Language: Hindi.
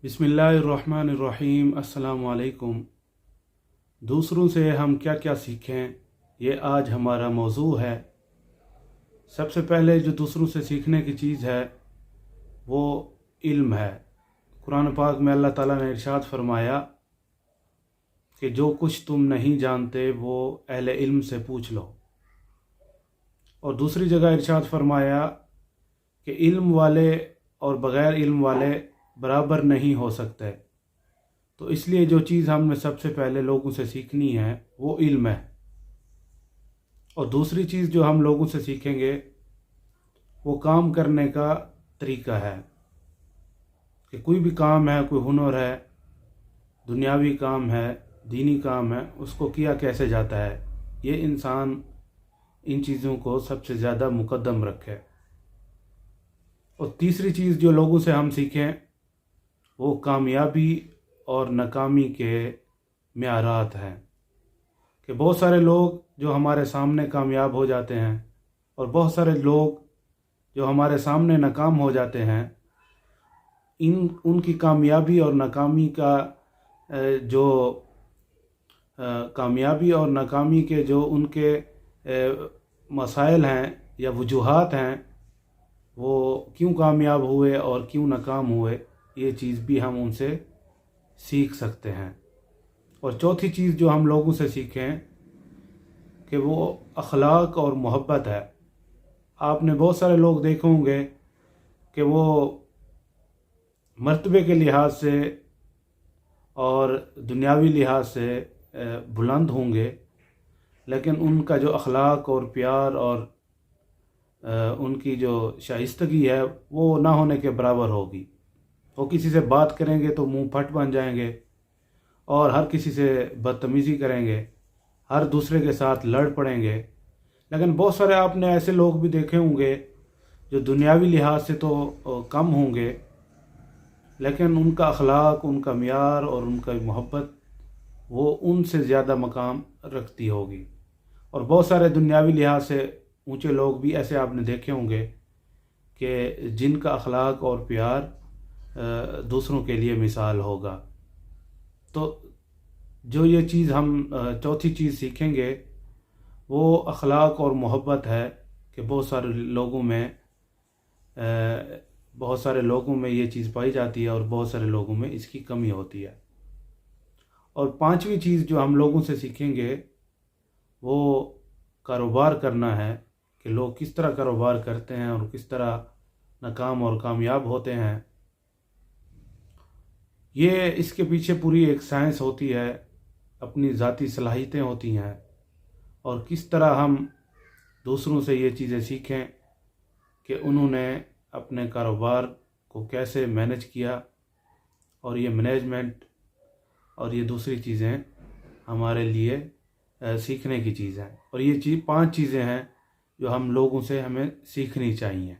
बिस्मिल्लाहिर्रहमानिर्रहीम। अस्सलाम वालेकुम। दूसरों से हम क्या क्या सीखें, ये आज हमारा मौजू है। सबसे पहले जो दूसरों से सीखने की चीज़ है वो इल्म है। कुरान पाक में अल्लाह ताला ने इरशाद फरमाया कि जो कुछ तुम नहीं जानते वो अहले इल्म से पूछ लो। और दूसरी जगह इरशाद फरमाया कि इल्म वाले और बग़ैर इल्म वाले बराबर नहीं हो सकते। तो इसलिए जो चीज़ हमने सबसे पहले लोगों से सीखनी है वो इल्म है। और दूसरी चीज़ जो हम लोगों से सीखेंगे वो काम करने का तरीका है कि कोई भी काम है, कोई हुनर है, दुनियावी काम है, दीनी काम है, उसको किया कैसे जाता है, ये इंसान इन चीज़ों को सबसे ज़्यादा मुकद्दम रखे। और तीसरी चीज़ जो लोगों से हम सीखें वो कामयाबी और नाकामी के मेआरात हैं कि बहुत सारे लोग जो हमारे सामने कामयाब हो जाते हैं और बहुत सारे लोग जो हमारे सामने नाकाम हो जाते हैं, उनकी कामयाबी और नाकामी का जो कामयाबी और नाकामी के जो उनके मसाइल हैं या वजूहात हैं, वो क्यों कामयाब हुए और क्यों नाकाम हुए, ये चीज़ भी हम उनसे सीख सकते हैं। और चौथी चीज़ जो हम लोगों से सीखें कि वो अखलाक और मोहब्बत है। आपने बहुत सारे लोग देखे होंगे कि वो मर्तबे के लिहाज से और दुनियावी लिहाज से बुलंद होंगे, लेकिन उनका जो अखलाक और प्यार और उनकी जो शाइस्तगी है वो ना होने के बराबर होगी। वो किसी से बात करेंगे तो मुंह फट बन जाएंगे और हर किसी से बदतमीज़ी करेंगे, हर दूसरे के साथ लड़ पड़ेंगे। लेकिन बहुत सारे आपने ऐसे लोग भी देखे होंगे जो दुनियावी लिहाज से तो कम होंगे, लेकिन उनका अखलाक, उनका म्यार और उनका मोहब्बत वो उनसे ज़्यादा मकाम रखती होगी। और बहुत सारे दुनियावी लिहाज से ऊंचे लोग भी ऐसे आपने देखे होंगे कि जिनका अखलाक और प्यार दूसरों के लिए मिसाल होगा। तो जो ये चीज़ हम चौथी चीज़ सीखेंगे वो अखलाक और मोहब्बत है कि बहुत सारे लोगों में ये चीज़ पाई जाती है और बहुत सारे लोगों में इसकी कमी होती है। और पांचवी चीज़ जो हम लोगों से सीखेंगे वो कारोबार करना है कि लोग किस तरह कारोबार करते हैं और किस तरह नाकाम और कामयाब होते हैं। ये इसके पीछे पूरी एक साइंस होती है, अपनी ज़ाती सलाहियतें होती हैं और किस तरह हम दूसरों से ये चीज़ें सीखें कि उन्होंने अपने कारोबार को कैसे मैनेज किया। और ये मैनेजमेंट और ये दूसरी चीज़ें हमारे लिए सीखने की चीज़ हैं। और ये पांच चीज़ें हैं जो हम लोगों से हमें सीखनी चाहिए।